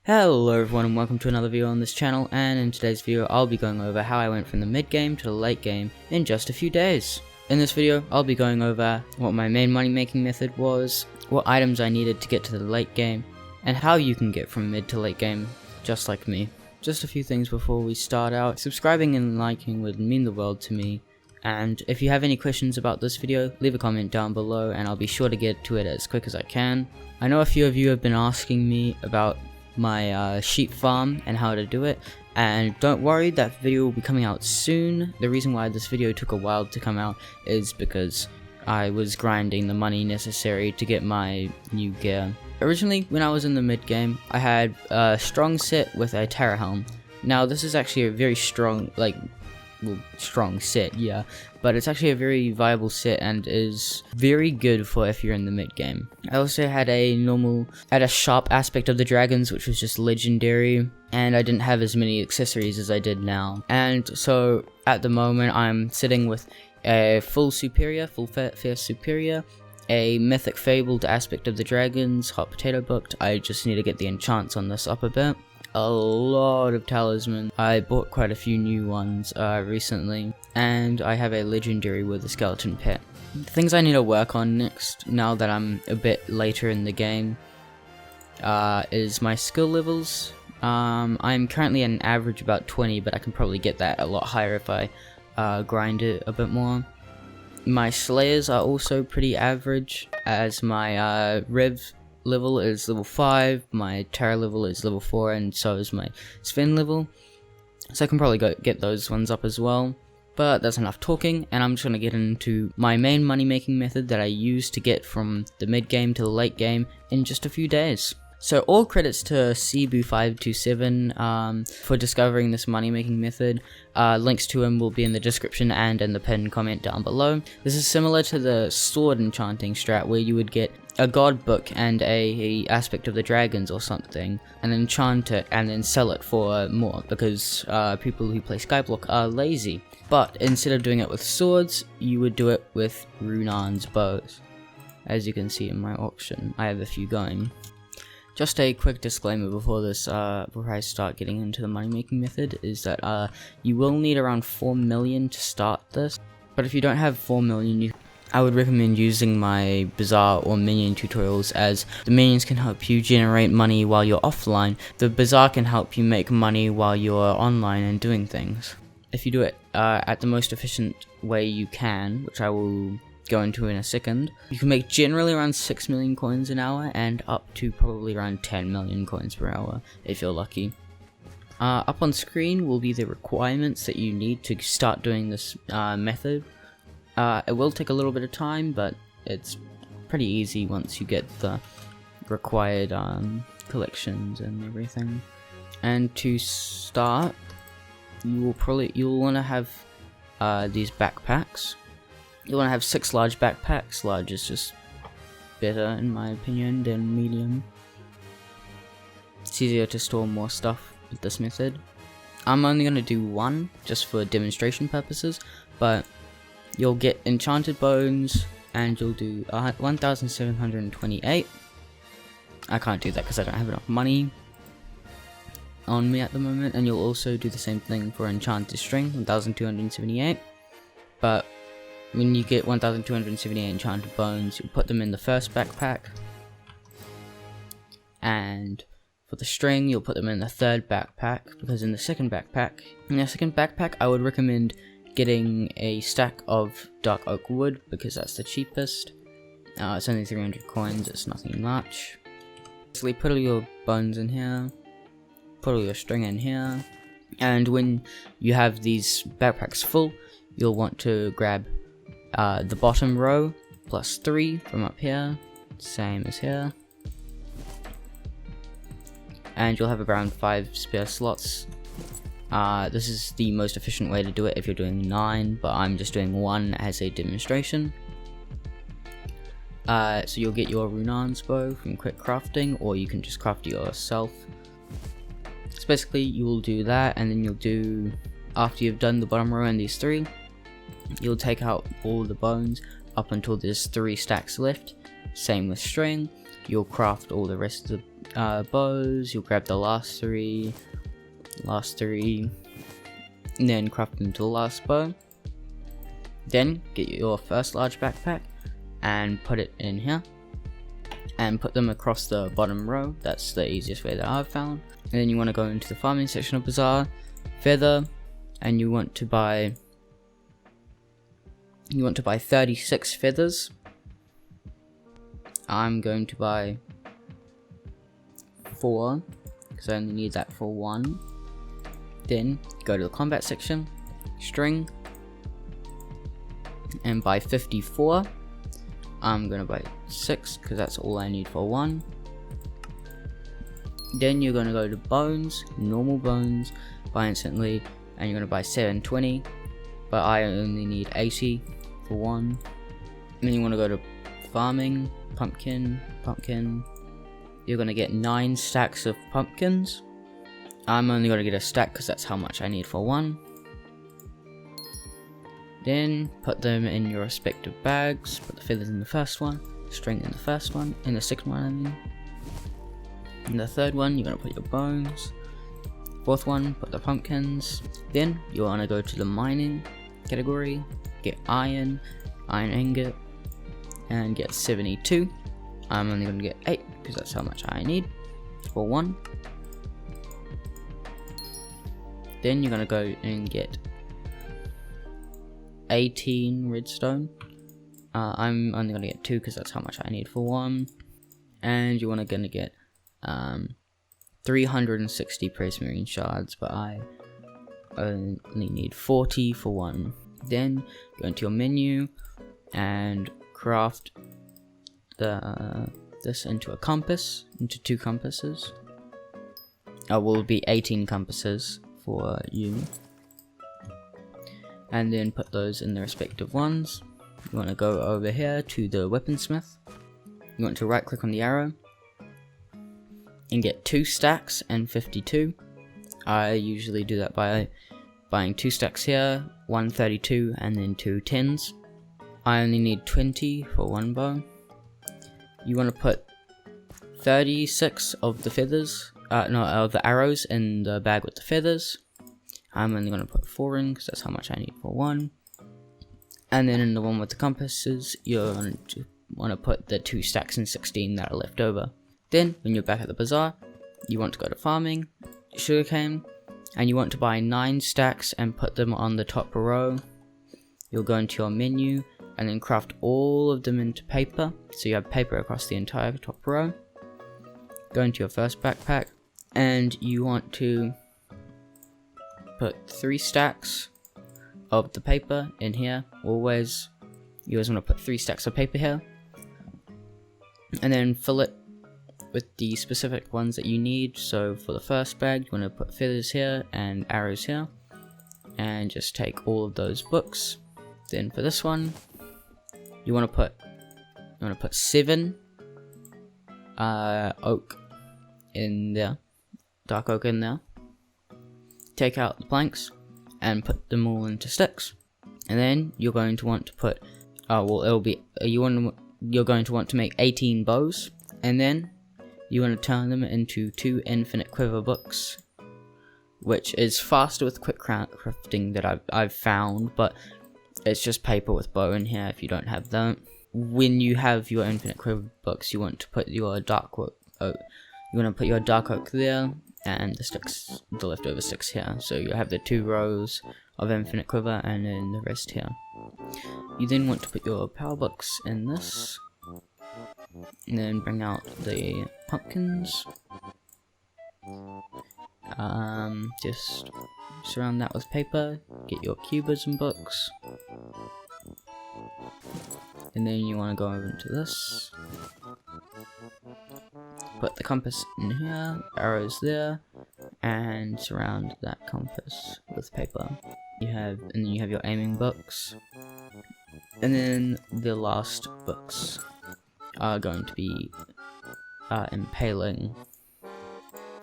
Hello everyone and welcome to another video on this channel, and in today's video I'll be going over how I went from the mid game to the late game in just a few days. In this video I'll be going over what my main money making method was, what items I needed to get to the late game, and how you can get from mid to late game just like me. Just a few things before we start out. Subscribing and liking would mean the world to me, and if you have any questions about this video, leave a comment down below and I'll be sure to get to it as quick as I can. I know a few of you have been asking me about my sheep farm and how to do it, and don't worry, that video will be coming out soon. The reason why this video took a while to come out is because I was grinding the money necessary to get my new gear. Originally, when I was in the mid game, I had a strong set with a Terra helm. Now this is actually a very strong, strong set, yeah, but it's actually a very viable set and is very good for if you're in the mid game. I also had a sharp aspect of the dragons, which was just legendary, and I didn't have as many accessories as I did now. And so at the moment I'm sitting with a full fair superior, a mythic fabled aspect of the dragons, hot potato booked. I just need to get the enchants on this up a bit. A lot of talismans. I bought quite a few new ones recently, and I have a legendary with a skeleton pet. Things I need to work on next, now that I'm a bit later in the game, is my skill levels. I'm currently at an average about 20, but I can probably get that a lot higher if I grind it a bit more. My slayers are also pretty average, as my rev level is level 5, my Terra level is level 4, and so is my Sven level, so I can probably get those ones up as well. But that's enough talking, and I'm just going to get into my main money making method that I use to get from the mid game to the late game in just a few days. So all credits to Cebu527 for discovering this money making method. Links to him will be in the description and in the pinned comment down below. This is similar to the sword enchanting strat, where you would get a god book and a aspect of the dragons or something, and enchant it and then sell it for more, because people who play Skyblock are lazy. But instead of doing it with swords, you would do it with Runarn's bows. As you can see in my auction, I have a few going. Just a quick disclaimer before I start getting into the money making method, is that you will need around 4 million to start this. But if you don't have 4 million, I would recommend using my Bazaar or minion tutorials, as the minions can help you generate money while you're offline. The Bazaar can help you make money while you're online and doing things. If you do it at the most efficient way you can, which I will go into in a second, you can make generally around 6 million coins an hour and up to probably around 10 million coins per hour if you're lucky. Up on screen will be the requirements that you need to start doing this method. It will take a little bit of time, but it's pretty easy once you get the required collections and everything. And to start, you'll want to have these backpacks. You want to have 6 large backpacks. Large is just better in my opinion than medium. It's easier to store more stuff with this method. I'm only going to do one just for demonstration purposes, but you'll get enchanted bones and you'll do 1728. I can't do that because I don't have enough money on me at the moment. And you'll also do the same thing for enchanted string, 1278. But when you get 1278 enchanted bones, you'll put them in the first backpack, and for the string you'll put them in the third backpack, because in the second backpack I would recommend getting a stack of dark oak wood, because that's the cheapest. It's only 300 coins, it's nothing much. Basically put all your bones in here, put all your string in here, and when you have these backpacks full, you'll want to grab the bottom row plus 3 from up here, same as here, and you'll have around 5 spare slots. This is the most efficient way to do it if you're doing 9, but I'm just doing 1 as a demonstration. So you'll get your Runarn's bow from quick crafting, or you can just craft it yourself. So basically you'll do that, and then you'll do, after you've done the bottom row and these 3, you'll take out all the bones up until there's 3 stacks left. Same with string, you'll craft all the rest of the bows, you'll grab the last three, and then craft them to the last bow. Then get your first large backpack and put it in here, and put them across the bottom row. That's the easiest way that I've found. And then you want to go into the farming section of Bazaar, feather, and you want to buy 36 feathers. I'm going to buy 4 because I only need that for 1. Then go to the combat section, string, and buy 54. I'm gonna buy 6 because that's all I need for 1. Then you're gonna go to bones, normal bones, buy instantly, and you're gonna buy 720, but I only need 80 for 1. And then you want to go to farming, pumpkin. You're gonna get 9 stacks of pumpkins. I'm only gonna get a stack because that's how much I need for 1. Then put them in your respective bags. Put the feathers in the first one, string in the first one, in the second one I mean. In the third one you're gonna put your bones. Fourth one, put the pumpkins. Then you wanna go to the mining category, get iron ingot, and get 72. I'm only gonna get 8 because that's how much I need for 1. Then you're gonna go and get 18 redstone. I'm only gonna get 2 because that's how much I need for 1. And you're gonna get 360 prismarine shards, but I only need 40 for 1. Then go into your menu and craft this into a compass, into 2 compasses. Will be 18 compasses for you, and then put those in the respective ones. You want to go over here to the weaponsmith. You want to right click on the arrow and get 2 stacks and 52. I usually do that by buying 2 stacks here, 132, and then 2 10s. I only need 20 for 1 bow. You want to put 36 of the feathers, of the arrows in the bag with the feathers. I'm only going to put 4 in because that's how much I need for 1. And then in the one with the compasses, you're going to want to put the 2 stacks and 16 that are left over. Then when you're back at the bazaar, you want to go to farming, sugarcane, and you want to buy 9 stacks and put them on the top row. You'll go into your menu and then craft all of them into paper, so you have paper across the entire top row. Go into your first backpack, and you want to put 3 stacks of the paper in here. You always want to put 3 stacks of paper here, and then fill it with the specific ones that you need. So for the first bag, you want to put feathers here and arrows here, and just take all of those books. Then for this one, you want to put 7 oak in there, dark oak in there. Take out the planks and put them all into sticks. And then you're going to want to put you're going to want to make 18 bows, and then you want to turn them into 2 infinite quiver books, which is faster with quick crafting that I've found, but it's just paper with bow in here if you don't have that. When you have your infinite quiver books, you want to put your dark oak. You want to put your dark oak there, and the leftover sticks here. So you have the 2 rows of infinite quiver, and then the rest here. You then want to put your power books in this, and then bring out the pumpkins. Just surround that with paper. Get your cubism books, and then you want to go over into this. Put the compass in here, arrows there, and surround that compass with paper. And then you have your aiming books, and then the last books are going to be impaling,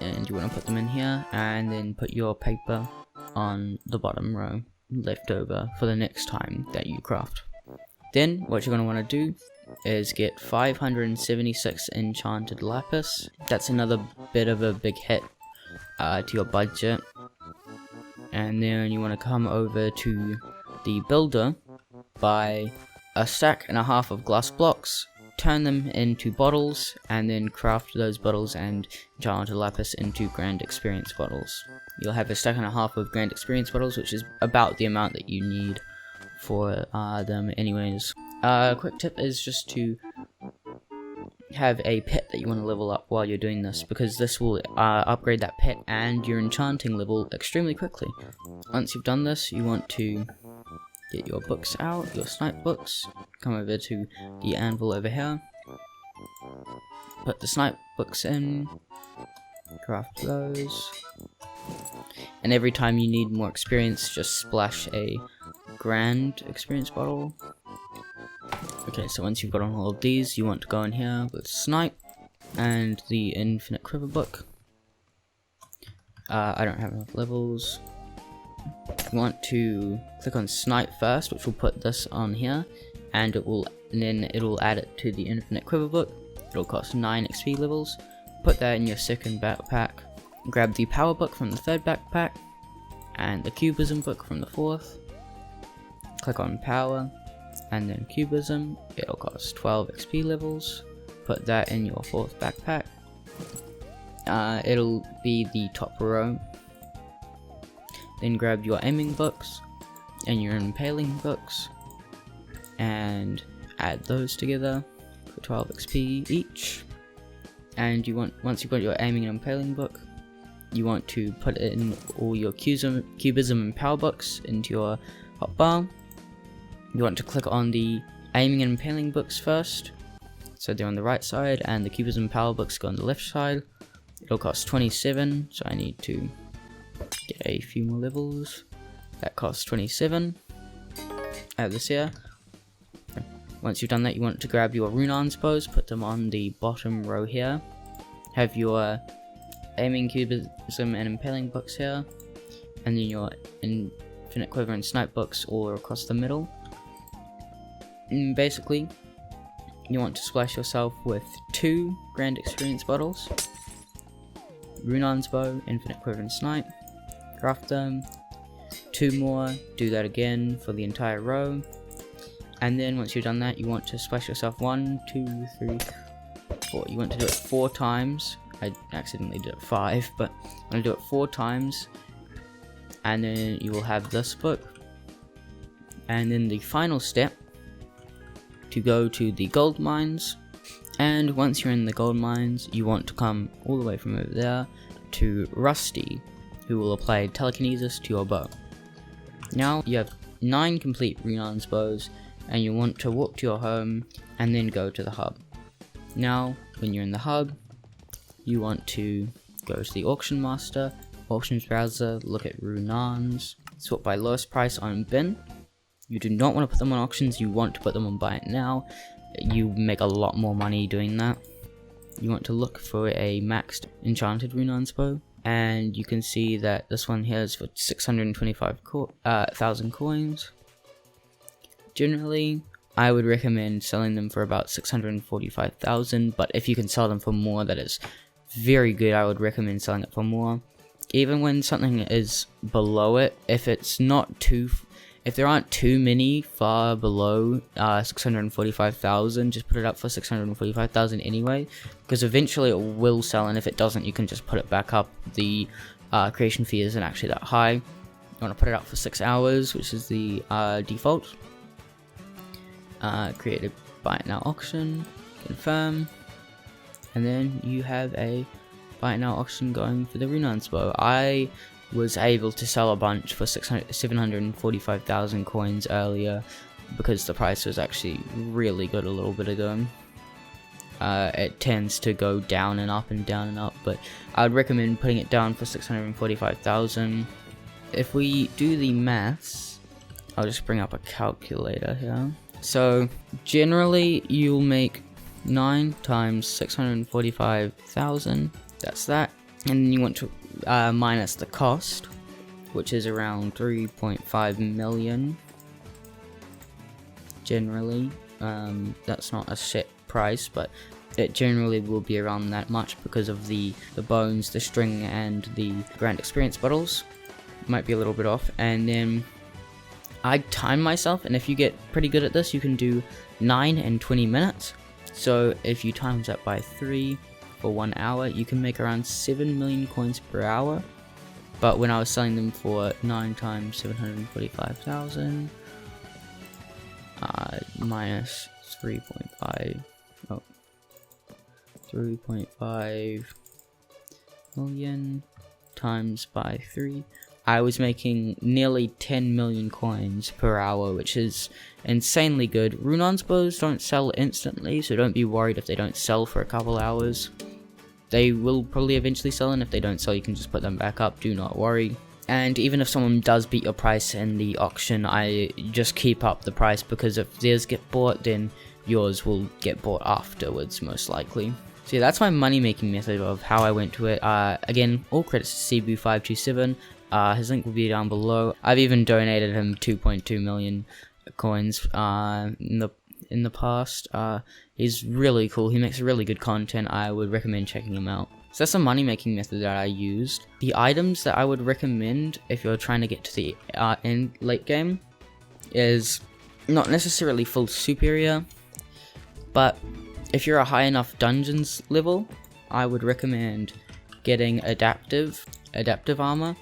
and you want to put them in here, and then put your paper on the bottom row left over for the next time that you craft. Then what you're going to want to do is get 576 enchanted lapis. That's another bit of a big hit to your budget. And then you want to come over to the builder, buy a stack and a half of glass blocks, turn them into bottles, and then craft those bottles and enchanted lapis into grand experience bottles. You'll have a stack and a half of grand experience bottles, which is about the amount that you need for them anyways. A quick tip is just to have a pet that you want to level up while you're doing this, because this will upgrade that pet and your enchanting level extremely quickly. Once you've done this, you want to get your books out, your snipe books, come over to the anvil over here, put the snipe books in, craft those, and every time you need more experience, just splash a grand experience bottle. Okay, so once you've got on all of these, you want to go in here with snipe and the infinite quiver book. I don't have enough levels. You want to click on snipe first, which will put this on here, and then it'll add it to the infinite quiver book. It'll cost 9 XP levels. Put that in your second backpack. Grab the power book from the third backpack, and the cubism book from the fourth. Click on power, and then cubism. It'll cost 12 XP levels. Put that in your fourth backpack. It'll be the top row. Then grab your aiming books and your impaling books and add those together for 12 XP each. And once you've got your aiming and impaling book, you want to put in all your cubism and power books into your hotbar. You want to click on the aiming and impaling books first, so they're on the right side, and the cubism and power books go on the left side. It'll cost 27, so I need to get a few more levels. That costs 27. Add this here. Once you've done that, you want to grab your rune bows, put them on the bottom row here. Have your aiming, cubism, and impaling books here, and then your infinite quiver and snipe books all across the middle. And basically, you want to splash yourself with 2 grand experience bottles. Rune's bow, infinite quiver and snipe. Craft them. 2 more, do that again for the entire row. And then once you've done that, you want to splash yourself 1, 2, 3, 4. You want to do it 4 times. I accidentally did it 5, but I'm going to do it 4 times. And then you will have this book. And then the final step, to go to the gold mines. And once you're in the gold mines, you want to come all the way from over there to Rusty, who will apply telekinesis to your bow. Now you have 9 complete Renon's bows, and you want to walk to your home and then go to the hub. Now, when you're in the hub, you want to go to the auction master, auctions browser, look at Runans, sort by lowest price on bin. You do not want to put them on auctions, you want to put them on buy it now. You make a lot more money doing that. You want to look for a maxed enchanted Runan's bow, and you can see that this one here is for 625,000 coins. Generally, I would recommend selling them for about 645,000, but if you can sell them for more, that is very good. I would recommend selling it for more. Even when something is below it, if there aren't too many far below 645,000, just put it up for 645,000 anyway, because eventually it will sell, and if it doesn't, you can just put it back up. The creation fee isn't actually that high. You want to put it up for 6 hours, which is the default. Create a buy it now auction, confirm, and then you have a buy it now auction going for the Runan's bow. I was able to sell a bunch for 745,000 coins earlier because the price was actually really good a little bit ago. It tends to go down and up and down and up, but I would recommend putting it down for 645,000. If we do the maths, I'll just bring up a calculator here. So generally you'll make 9 times 645,000, that's that, and then you want to minus the cost, which is around 3.5 million generally. That's not a set price, but it generally will be around that much because of the bones, the string, and the grand experience bottles. Might be a little bit off. And then I time myself, and if you get pretty good at this, you can do 9 and 20 minutes. So if you times that by 3 for 1 hour, you can make around 7 million coins per hour. But when I was selling them for 9 times 745,000 minus 3.5 million times by 3, I was making nearly 10 million coins per hour, which is insanely good. Runon's bows don't sell instantly, so don't be worried if they don't sell for a couple hours. They will probably eventually sell, and if they don't sell, you can just put them back up, do not worry. And even if someone does beat your price in the auction, I just keep up the price, because if theirs get bought, then yours will get bought afterwards, most likely. So yeah, that's my money making method of how I went to it. Again, all credits to Cebu527. His link will be down below. I've even donated him 2.2 million coins in the past. He's really cool. He makes really good content. I would recommend checking him out. So that's a money making method that I used. The items that I would recommend if you're trying to get to the late game is not necessarily full superior, but if you're a high enough dungeons level, I would recommend getting adaptive armor,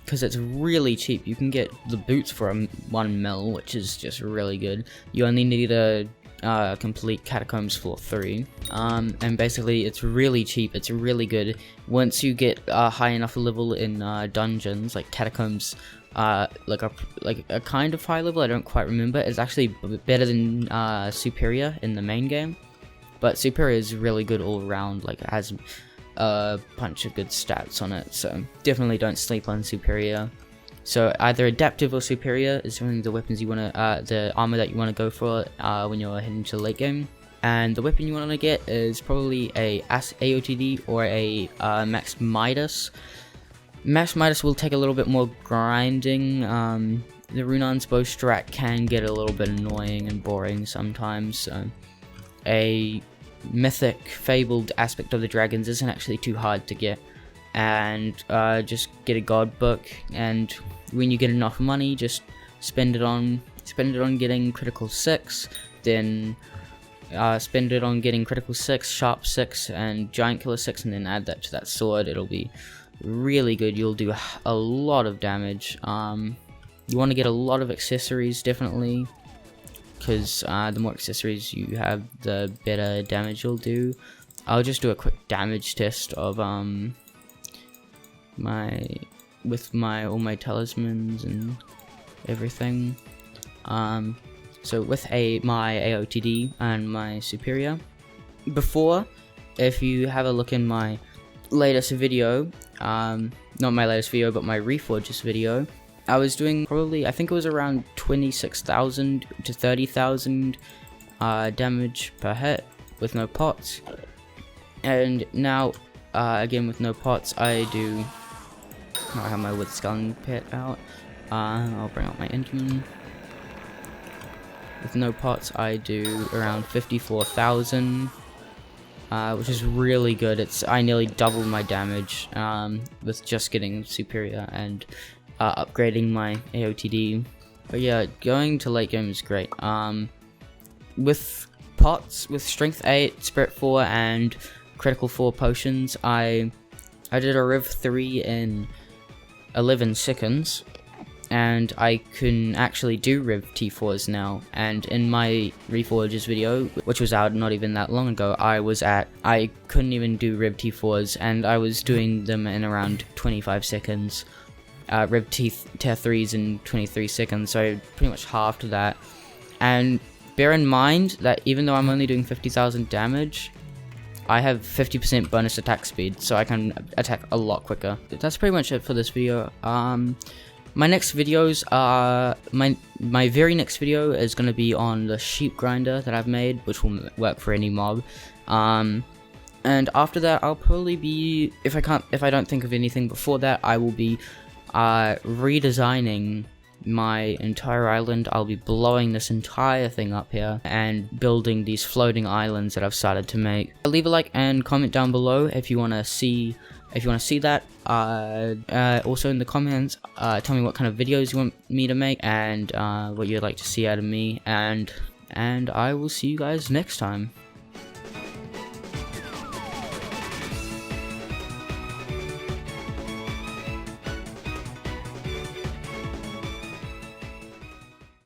because it's really cheap. You can get the boots for 1 mil, which is just really good. You only need a complete Catacombs floor 3, and basically it's really cheap. It's really good. Once you get a high enough level in dungeons, like Catacombs, like a kind of high level, I don't quite remember. It's actually better than Superior in the main game, but Superior is really good all around. Like, it has a bunch of good stats on it, so definitely don't sleep on Superior. So either adaptive or superior is really the weapons you want to, the armor that you want to go for when you're heading to the late game. And the weapon you want to get is probably a AOTD or a Max Midas. Max Midas will take a little bit more grinding. The Runon's bow strat can get a little bit annoying and boring sometimes. So a mythic, fabled aspect of the dragons isn't actually too hard to get. And just get a god book, and when you get enough money, just spend it on getting critical 6, then spend it on getting critical 6, sharp 6, and giant killer 6, and then add that to that sword. It'll be really good. You'll do a lot of damage. You want to get a lot of accessories, definitely, because the more accessories you have, the better damage you'll do. I'll just do a quick damage test of all my talismans and everything. So with my AOTD and my superior, before, if you have a look in my latest video, not my latest video but my Reforges video, I was doing probably, I think it was around 26,000 to 30,000 damage per hit with no pots. And now again with no pots, I have my wood skeleton pit out. I'll bring out my Enderman. With no pots, I do around 54,000, which is really good. I nearly doubled my damage with just getting superior and upgrading my AOTD. But yeah, going to late game is great. With pots, with strength 8, spirit 4, and critical 4 potions, I did a Rev 3 in 11 seconds, and I can actually do Rev T4s now. And in my Reforges video, which was out not even that long ago, I couldn't even do Rev T4s, and I was doing them in around 25 seconds. Rev Tier 3s in 23 seconds, so pretty much half to that. And bear in mind that even though I'm only doing 50,000 damage, I have 50% bonus attack speed, so I can attack a lot quicker. That's pretty much it for this video. My next videos are, my very next video is going to be on the sheep grinder that I've made, which will work for any mob. And after that, I'll probably be, if I don't think of anything before that, I will be redesigning my entire island. I'll be blowing this entire thing up here and building these floating islands that I've started to make. Leave a like and comment down below if you want to see that. Also in the comments, tell me what kind of videos you want me to make and what you'd like to see out of me, and I will see you guys next time.